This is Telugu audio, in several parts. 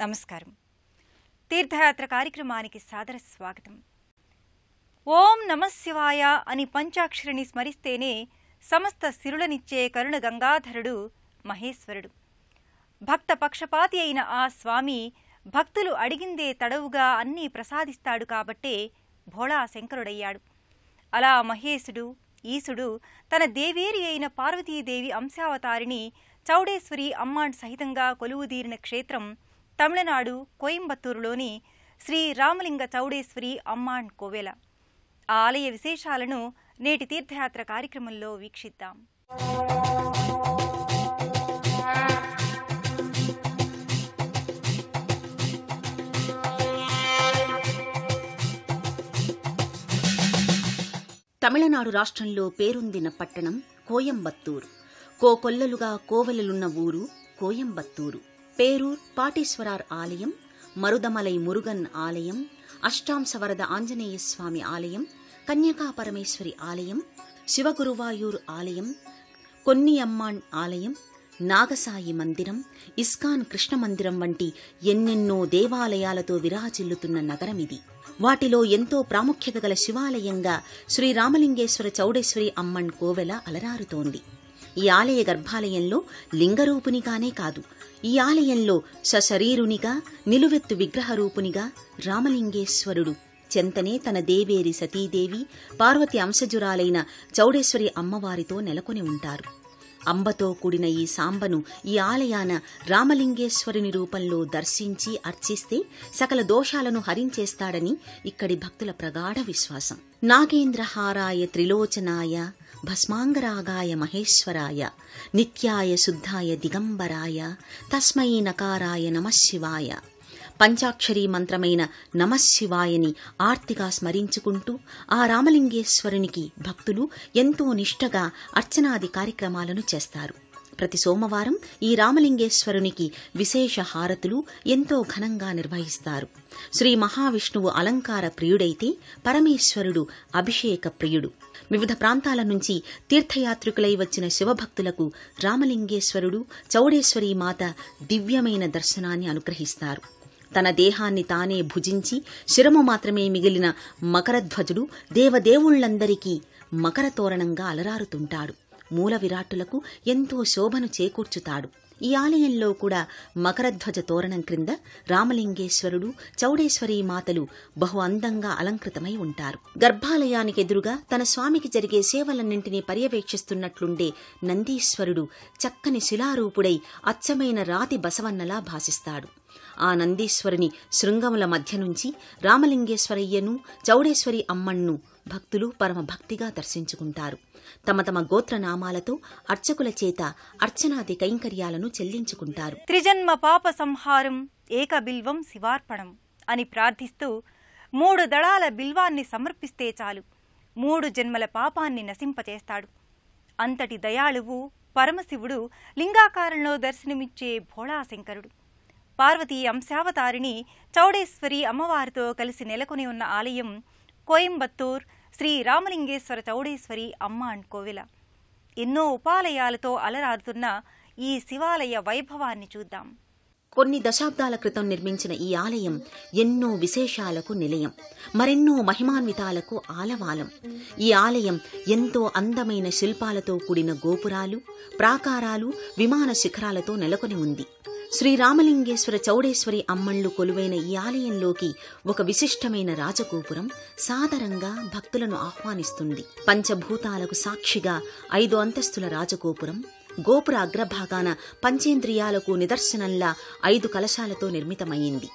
నమస్కారం. తీర్థయాత్ర కార్యక్రమానికి సాదర స్వాగతం. ఓం నమశివాయ అని పంచాక్షరిని స్మరిస్తేనే సమస్త సిరులనిచ్చే కరుణ గంగాధరుడు మహేశ్వరుడు. భక్త పక్షపాతి అయిన ఆ స్వామి భక్తులు అడిగిందే తడవుగా అన్నీ ప్రసాదిస్తాడు కాబట్టే భోళా శంకరుడయ్యాడు. అలా మహేశుడు ఈశుడు తన దేవేరి అయిన పార్వతీదేవి అంశావతారిని చౌడేశ్వరి అమ్మాన్ సహితంగా కొలువుదీరిన క్షేత్రం తమిళనాడు కోయంబత్తూరులోని శ్రీ రామలింగ చౌడేశ్వరి అమ్మాన్ కోవెల. ఆ ఆలయ విశేషాలను నేటి తీర్థయాత్ర కార్యక్రమంలో వీక్షిద్దాం. తమిళనాడు రాష్ట్రంలో పేరొందిన పట్టణం కోయంబత్తూరు. కోకొల్లలుగా కోవెలలున్న ఊరు కోయంబత్తూరు. పేరూర్ పాటేశ్వరార్ ఆలయం, మరుదమలై మురుగన్ ఆలయం, అష్టాంశవరద ఆంజనేయ స్వామి ఆలయం, కన్యకా పరమేశ్వరి ఆలయం, శివగురువాయూర్ ఆలయం, కొన్నియమ్మాన్ ఆలయం, నాగసాయి మందిరం, ఇస్కాన్ కృష్ణ మందిరం వంటి ఎన్నెన్నో దేవాలయాలతో విరాజిల్లుతున్న నగరమిది. వాటిలో ఎంతో ప్రాముఖ్యత గల శివాలయంగా శ్రీరామలింగేశ్వర చౌడేశ్వరి అమ్మన్ కోవెల అలరారుతోంది. ఈ ఆలయ గర్భాలయంలో లింగరూపునిగానే కాదు, ఈ ఆలయంలో సశరీరునిగా నిలువెత్తు విగ్రహరూపునిగా రామలింగేశ్వరుడు చెంతనే తన దేవేరి సతీదేవి పార్వతి అంశజురాలైన చౌడేశ్వరి అమ్మవారితో నెలకొని ఉంటారు. అంబతో కూడిన ఈ సాంబను ఈ ఆలయాన రామలింగేశ్వరుని రూపంలో దర్శించి అర్చిస్తే సకల దోషాలను హరించేస్తాడని ఇక్కడి భక్తుల ప్రగాఢ విశ్వాసం. నాగేంద్రహారాయ త్రిలోచనాయ భస్మాంగరాగాయ మహేశ్వరాయ నిత్యాయ శుద్ధాయ దిగంబరాయ తస్మై నకారాయ నమశివాయ. పంచాక్షరీ మంత్రమైన నమశివాయని ఆర్తిగా స్మరించుకుంటూ ఆ రామలింగేశ్వరునికి భక్తులు ఎంతో నిష్టగా అర్చనాది కార్యక్రమాలను చేస్తారు. ప్రతి సోమవారం ఈ రామలింగేశ్వరునికి విశేష హారతులు ఎంతో ఘనంగా నిర్వహిస్తారు. శ్రీ మహావిష్ణువు అలంకార ప్రియుడైతే పరమేశ్వరుడు అభిషేక ప్రియుడు. వివిధ ప్రాంతాల నుంచి తీర్థయాత్రికులై వచ్చిన శివభక్తులకు రామలింగేశ్వరుడు చౌడేశ్వరీ మాత దివ్యమైన దర్శనాన్ని అనుగ్రహిస్తారు. తన దేహాన్ని తానే భుజించి శిరము మాత్రమే మిగిలిన మకరధ్వజుడు దేవదేవుళ్లందరికీ మకర తోరణంగా అలరారుతుంటాడు. మూల విరాట్టులకు ఎంతో శోభను చేకూర్చుతాడు. ఈ ఆలయంలో కూడా మకరధ్వజ తోరణం క్రింద రామలింగేశ్వరుడు చౌడేశ్వరీ మాతలు బహు అందంగా అలంకృతమై ఉంటారు. గర్భాలయానికి ఎదురుగా తన స్వామికి జరిగే సేవలన్నింటినీ పర్యవేక్షిస్తున్నట్లుండే నందీశ్వరుడు చక్కని శిలారూపుడై అచ్చమైన రాతి బసవన్నలా భాసిస్తాడు. ఆ నందీశ్వరుని శృంగముల మధ్య నుంచి రామలింగేశ్వరయ్యను చౌడేశ్వరి అమ్మన్ను భక్తులు పరమ భక్తిగా దర్శించుకుంటారు. తమ తమ గోత్రనామాలతో అర్చకుల చేత అర్చనాది కైంకర్యాలను చెల్లించుకుంటారు. త్రిజన్మ పాప సంహారం ఏక బిల్వం శివార్పణం అని ప్రార్థిస్తూ 3 దళాల బిల్వాన్ని సమర్పిస్తే చాలు 3 జన్మల పాపాన్ని నశింపచేస్తాడు. అంతటి దయాళువు పరమశివుడు లింగాకారంలో దర్శనమిచ్చే భోళాశంకరుడు. పార్వతీ అంశావతారిని చౌడేశ్వరి అమ్మవారితో కలిసి నెలకొని ఉన్న ఆలయం కోయంబత్తూర్ శ్రీ రామలింగేశ్వర చౌడేశ్వరి అమ్మాన్ కోవెల. ఎన్నో ఉపాలయాలతో అలరారుతున్న ఈ శివాలయ వైభవాన్ని చూద్దాం. కొన్ని దశాబ్దాల క్రితం నిర్మించిన ఈ ఆలయం ఎన్నో విశేషాలకు నిలయం, మరెన్నో మహిమాన్వితాలకు ఆలవాలం. ఈ ఆలయం ఎంతో అందమైన శిల్పాలతో కూడిన గోపురాలు, ప్రాకారాలు, విమాన శిఖరాలతో నెలకొని ఉంది. శ్రీరామలింగేశ్వర చౌడేశ్వరి అమ్మళ్లు కొలువైన ఈ ఆలయంలోకి ఒక విశిష్టమైన రాజగోపురం సాదరంగా భక్తులను ఆహ్వానిస్తుంది. పంచభూతాలకు సాక్షిగా 5 అంతస్తుల రాజగోపురం, గోపుర అగ్రభాగాన పంచేంద్రియాలకు నిదర్శనంలా 5 కలశాలతో నిర్మితమైంది.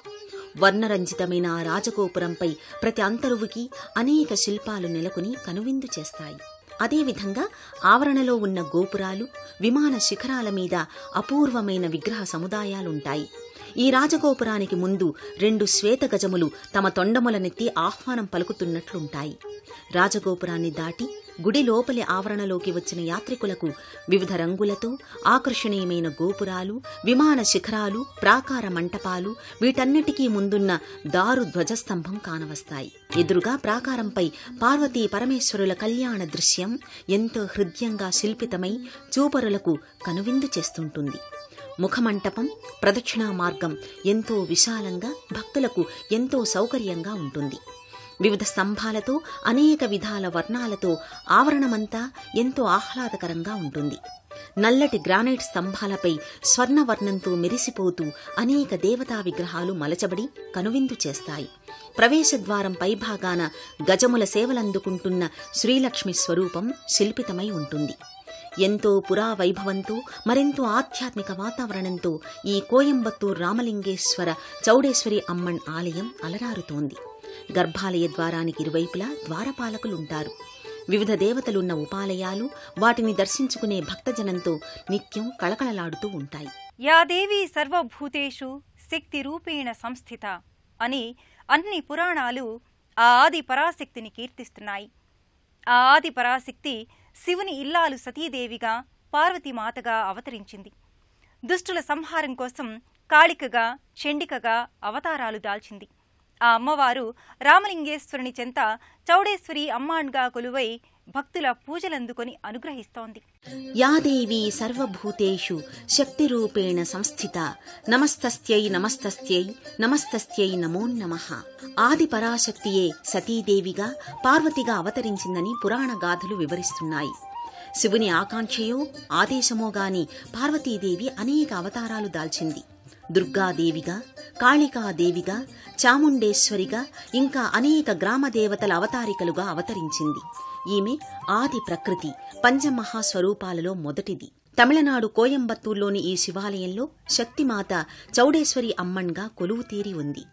వర్ణరంజితమైన ఆ రాజగోపురంపై ప్రతి అంతరువుకి అనేక శిల్పాలు నెలకొని కనువిందు చేస్తాయి. అదేవిధంగా ఆవరణలో ఉన్న గోపురాలు, విమాన శిఖరాల మీద అపూర్వమైన విగ్రహ సముదాయాలుంటాయి. ఈ రాజగోపురానికి ముందు 2 శ్వేత గజములు తమ తొండములనెత్తి ఆహ్వానం పలుకుతున్నట్లుంటాయి. రాజగోపురాన్ని దాటి గుడి లోపలి ఆవరణలోకి వచ్చిన యాత్రికులకు వివిధ రంగులతో ఆకర్షణీయమైన గోపురాలు, విమాన శిఖరాలు, ప్రాకార మంటపాలు, వీటన్నిటికీ ముందున్న దారు ధ్వజస్తంభం కానవస్తాయి. ఎదురుగా ప్రాకారంపై పార్వతీ పరమేశ్వరుల కళ్యాణ దృశ్యం ఎంతో హృద్యంగా శిల్పితమై చూపరులకు కనువిందు చేస్తుంటుంది. ముఖమంటపం, ప్రదక్షిణా మార్గం ఎంతో విశాలంగా, భక్తులకు ఎంతో సౌకర్యంగా ఉంటుంది. వివిధ స్తంభాలతో, అనేక విధాల వర్ణాలతో ఆవరణమంతా ఎంతో ఆహ్లాదకరంగా ఉంటుంది. నల్లటి గ్రానైట్ స్తంభాలపై స్వర్ణవర్ణంతో మెరిసిపోతూ అనేక దేవతా విగ్రహాలు మలచబడి కనువిందు చేస్తాయి. ప్రవేశద్వారం పైభాగాన గజముల సేవలందుకుంటున్న శ్రీలక్ష్మి స్వరూపం శిల్పితమై ఉంటుంది. ఎంతో పురావైభవంతో, మరెంతో ఆధ్యాత్మిక వాతావరణంతో ఈ కోయంబత్తూర్ రామలింగేశ్వర చౌడేశ్వరి అమ్మన్ ఆలయం అలరారుతోంది. గర్భాలయ ద్వారానికి ఇరువైపులా ద్వారపాలకులుంటారు. వివిధ దేవతలున్న ఉపాలయాలు, వాటిని దర్శించుకునే భక్తజనంతో నిత్యం కళకళలాడుతూ ఉంటాయి. యా దేవీ సర్వభూతేషు శక్తి రూపేణ సంస్థిత అని అన్ని పురాణాలు ఆ ఆది పరాశక్తిని కీర్తిస్తున్నాయి. ఆ ఆది పరాశక్తి శివుని ఇల్లాలు సతీదేవిగా, పార్వతీమాతగా అవతరించింది. దుష్టుల సంహారం కోసం కాళికగా, చండికగా అవతారాలు దాల్చింది. ఆ అమ్మవారు రామలింగేశ్వరుని చెంత చౌడేశ్వరి అమ్మాన్గా కొలువై భక్తుల పూజలందుకొని అనుగ్రహిస్తోంది. యాదేవీ సర్వభూతేషు శక్తిరూపేణ సంస్థిత నమస్తస్యై నమస్తస్యై నమస్తస్యై నమో నమః. ఆది పరాశక్తియే సతీదేవిగా, పార్వతిగా అవతరించిందని పురాణ గాథలు వివరిస్తున్నాయి. శివుని ఆకాంక్షయో ఆదేశమోగాని పార్వతీదేవి అనేక అవతారాలు దాల్చింది. దుర్గాదేవిగా, కాళికాదేవిగా, చాముండేశ్వరిగా, ఇంకా అనేక గ్రామదేవతల అవతారికలుగా అవతరించింది. ఈమె ఆది ప్రకృతి పంచమహాస్వరూపాలలో మొదటిది. తమిళనాడు కోయంబత్తూర్లోని ఈ శివాలయంలో శక్తిమాత చౌడేశ్వరి అమ్మన్గా కొలువుతీరి ఉంది.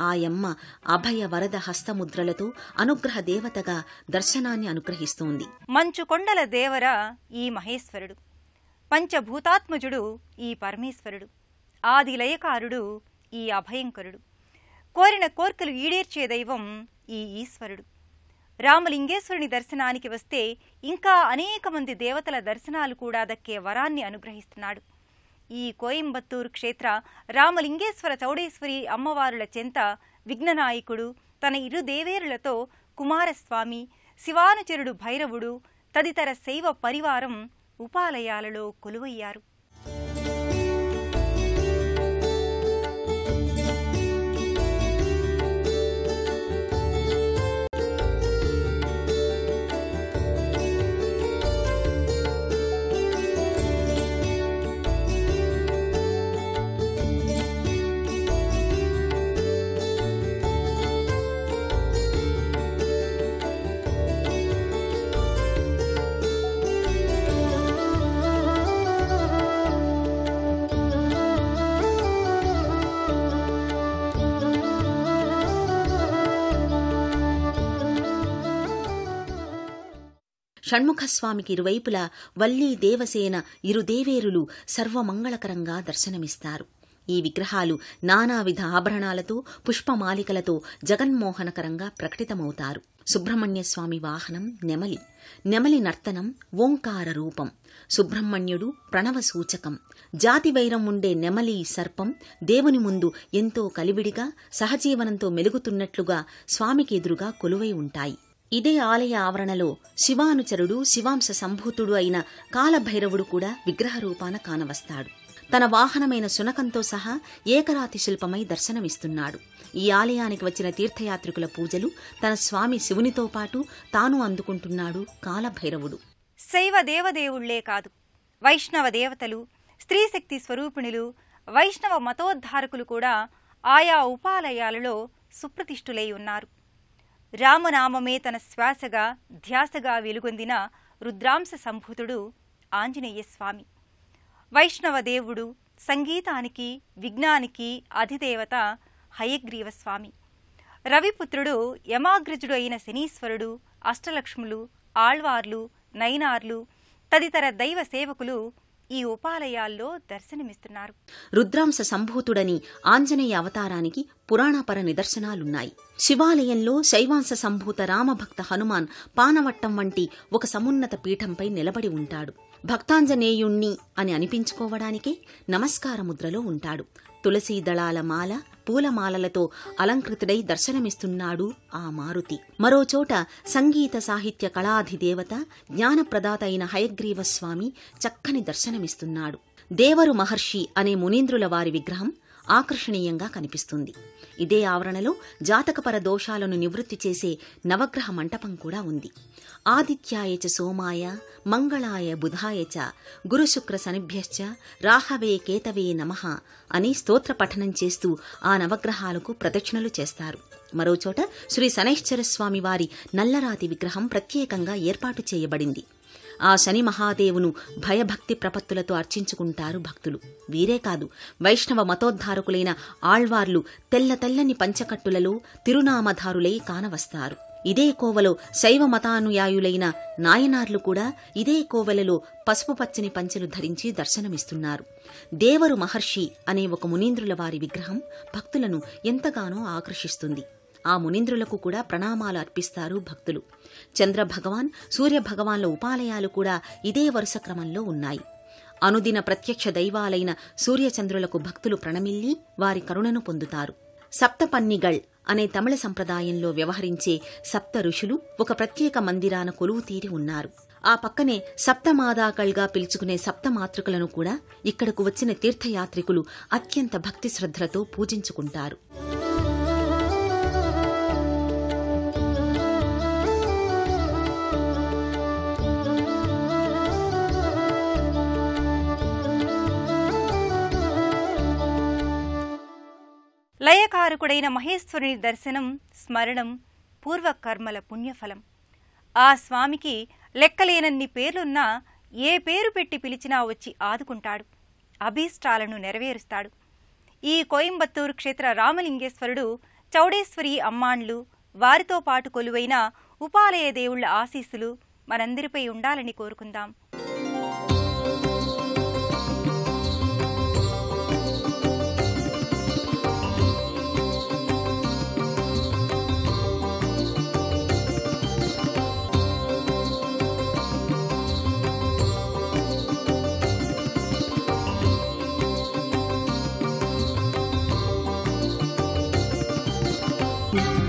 ఆయమ్మ అభయ వరద హస్తముద్రలతో అనుగ్రహ దేవతగా దర్శనాన్ని అనుగ్రహిస్తోంది. మంచు కొండల దేవర ఈ మహేశ్వరుడు, పంచభూతాత్మజుడు ఈ పరమేశ్వరుడు, ఆది లయకారుడు ఈ అభయంకరుడు, కోరిన కోర్కెలు ఈడేర్చే దైవం ఈ ఈశ్వరుడు. రామలింగేశ్వరుని దర్శనానికి వస్తే ఇంకా అనేక మంది దేవతల దర్శనాలు కూడా దక్కే వరాన్ని అనుగ్రహిస్తున్నాడు. ఈ కోయంబత్తూరు క్షేత్ర రామలింగేశ్వర చౌడేశ్వరి అమ్మవారుల చెంత విఘ్ననాయకుడు తన ఇరు దేవేరులతో కుమారస్వామి, శివానుచరుడు భైరవుడు తదితర శైవ పరివారం ఉపాలయాలలో కొలువయ్యారు. షణ్ముఖస్వామికి ఇరువైపులా వల్లీ దేవసేన ఇరుదేవేరులు సర్వమంగళకరంగా దర్శనమిస్తారు. ఈ విగ్రహాలు నానావిధ ఆభరణాలతో, పుష్పమాలికలతో జగన్మోహనకరంగా ప్రకటితమవుతారు. సుబ్రహ్మణ్యస్వామి వాహనం నెమలి. నెమలి నర్తనం ఓంకార రూపం. సుబ్రహ్మణ్యుడు ప్రణవ సూచకం. జాతివైరం ఉండే నెమలి సర్పం దేవుని ముందు ఎంతో కలివిడిగా, సహజీవనంతో మెలుగుతున్నట్లుగా స్వామికి ఎదురుగా కొలువై ఉంటాయి. ఇదే ఆలయ ఆవరణలో శివానుచరుడు, శివాంశ సంభూతుడు అయిన కాలభైరవుడు కూడా విగ్రహ రూపాన కానవస్తాడు. తన వాహనమైన శునకంతో సహా ఏకరాతి శిల్పమై దర్శనమిస్తున్నాడు. ఈ ఆలయానికి వచ్చిన తీర్థయాత్రికుల పూజలు తన స్వామి శివునితో పాటు తాను అందుకుంటున్నాడు కాలభైరవుడు. శైవ దేవదేవుళ్లే కాదు, వైష్ణవ దేవతలు, స్త్రీశక్తి స్వరూపిణులు, వైష్ణవ మతోద్ధారకులు కూడా ఆయా ఉపాలయాలలో సుప్రతిష్ఠులై ఉన్నారు. రామనామమే తన శ్వాసగా, ధ్యాసగా వెలుగొందిన రుద్రాంశ సంభూతుడు ఆంజనేయస్వామి. వైష్ణవ దేవుడు, సంగీతానికి, విజ్ఞానికి అధిదేవత హయగ్రీవస్వామి. రవిపుత్రుడు, యమాగ్రజుడు అయిన శనీశ్వరుడు, అష్టలక్ష్ములు, ఆళ్వార్లు, నైనార్లు తదితర దైవ సేవకులు ఈ ఉపాలయాల్లో దర్శనమిస్తున్నారు. రుద్రాంశ సంభూతుడని ఆంజనేయ అవతారానికి పురాణపర నిదర్శనాలున్నాయి. శివాలయంలో శైవాంశ సంభూత రామభక్త హనుమాన్ పానవట్టం వంటి ఒక సమున్నత పీఠంపై నిలబడి ఉంటాడు. భక్తాంజనేయుణ్ణి అని అనిపించుకోవడానికే నమస్కార ముద్రలో ఉంటాడు. తులసీ దళాల మాల, పూలమాలలతో అలంకృతుడై దర్శనమిస్తున్నాడు ఆ మారుతి. మరోచోట సంగీత సాహిత్య కళాధిదేవత, జ్ఞానప్రదాత అయిన హయగ్రీవస్వామి చక్కని దర్శనమిస్తున్నాడు. దేవరు మహర్షి అనే మునీంద్రుల వారి విగ్రహం ఆకర్షణీయంగా కనిపిస్తుంది. ఇదే ఆవరణలో జాతకపర దోషాలను నివృత్తి చేసే నవగ్రహ మంటపం కూడా ఉంది. ఆదిత్యాయ చ సోమాయ మంగళాయ బుధాయ చ గురుశుక్ర శనిభ్యశ్చ రాహవే కేతవే నమః అని స్తోత్ర పఠనం చేస్తూ ఆ నవగ్రహాలకు ప్రదక్షిణలు చేస్తారు. మరోచోట శ్రీ శనైశ్చరస్వామి వారి నల్లరాతి విగ్రహం ప్రత్యేకంగా ఏర్పాటు చేయబడింది. ఆ శని మహాదేవును భయభక్తి ప్రపత్తులతో అర్చించుకుంటారు భక్తులు. వీరే కాదు, వైష్ణవ మతోద్ధారకులైన ఆళ్వార్లు తెల్ల తెల్లని పంచకట్టులలో తిరునామధారులై కానవస్తారు. ఇదే కోవలో శైవ మతానుయాయులైన నాయనార్లు కూడా ఇదే కోవెలలో పసుపు పచ్చని పంచెలు ధరించి దర్శనమిస్తున్నారు. దేవరు మహర్షి అనే ఒక మునీంద్రుల వారి విగ్రహం భక్తులను ఎంతగానో ఆకర్షిస్తుంది. ఆ మునీంద్రులకు కూడా ప్రణామాలు అర్పిస్తారు భక్తులు. చంద్రభగవాన్, సూర్యభగవాన్ల ఉపాలయాలు కూడా ఇదే వరుస క్రమంలో ఉన్నాయి. అనుదిన ప్రత్యక్ష దైవాలైన సూర్యచంద్రులకు భక్తులు ప్రణమిల్లి వారి కరుణను పొందుతారు. సప్తపన్నిగళ్ అనే తమిళ సంప్రదాయంలో వ్యవహరించే సప్త ఋషులు ఒక ప్రత్యేక మందిరాన కొలువు తీరి ఉన్నారు. ఆ పక్కనే సప్తమాదాకళ్గా పిలుచుకునే సప్తమాతృకలను కూడా ఇక్కడకు వచ్చిన తీర్థయాత్రికులు అత్యంత భక్తి శ్రద్ధలతో పూజించుకుంటారు. లయకారకుడైన మహేశ్వరుని దర్శనం, స్మరణం పూర్వకర్మల పుణ్యఫలం. ఆ స్వామికి లెక్కలేనన్ని పేర్లున్నా ఏ పేరు పెట్టి పిలిచినా వచ్చి ఆదుకుంటాడు, అభీష్టాలను నెరవేరుస్తాడు. ఈ కోయంబత్తూరు క్షేత్ర రామలింగేశ్వరుడు, చౌడేశ్వరి అమ్మాండ్లు, వారితో పాటు కొలువైన ఉపాలయ దేవుళ్ల ఆశీస్సులు మనందరిపై ఉండాలని కోరుకుందాం. Thank you.